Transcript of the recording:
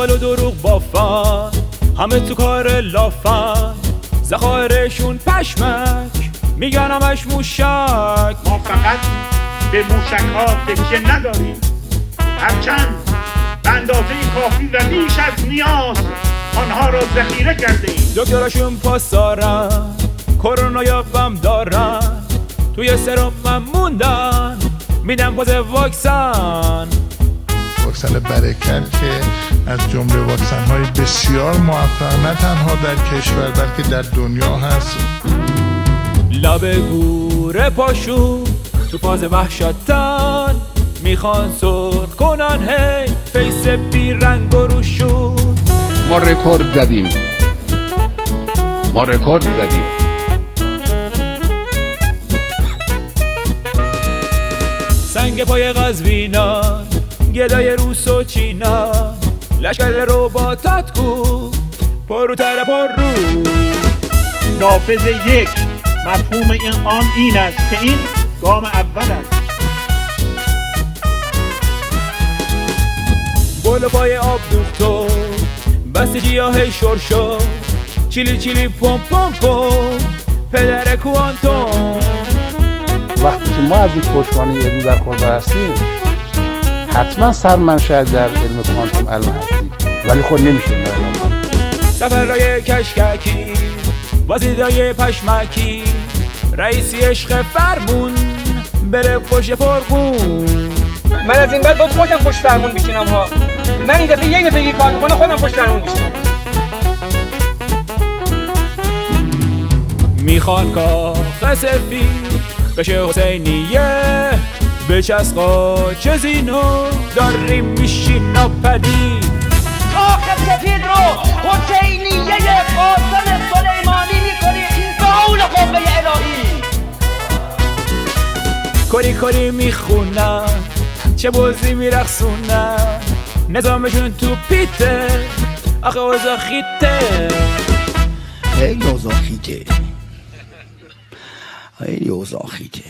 یال و دروغ بافن، همه تو کار لافن، ذخایرشون پشمک، میگن همش موشک. ما فقط به موشک ها تکیه نداریم، هرچند به اندازه کافی و بیش از نیاز آنها را ذخیره کرده ایم. دکتراشون پاس دارن، کرونا یا غم دارن، توی سرم من موندن، میدن پاس واکسن. واکسن برکت که از جمله واکسن های بسیار موفق نه تنها در کشور بلکه در دنیا هست. لب گوره پاشون تو فاز وحشتن، میخوان سرخ کنن هی فیس بی رنگ و روشون. ما رکورد زدیم، ما رکورد زدیم. سنگ پای قزوینان، گدای روس و چینان، لشکر رباطات کو پروتر پر رو. نافذ یک مفهوم این است که این گام اول است. گل پای آب دوختو بس گیاه شرشو، چیلی چیلی پم پم پم پدر کوانتوم. وقتی که ما از این پشتوانه علمی برخوردار هستیم حتما سرمنشأ در علم کوانتوم علم هستیم، ولی خود نمیشه سفرهای کشککی، وزیدای پشمکی، رئیسی عشق فرمون بره خوش فرمون. من از این بعد باید خودم پشت فرمون بشینم ها. من این دفعه یک دفعه کار میکنم خودم پشت فرمون بشینم. میخوان کاخ سفید بشه حسینیه، بچسقا چه زینو داریم میشین پدید. کاخ سفید رو حسینیه قاسم سلیمانی میکنی به قول قوه الهی. کری کری میخونن، چه بازی میرقصونن، نظامشون تو پیته، آخه اوضاع خیته. خیلی اوضاع خیته، خیلی اوضاع خیته.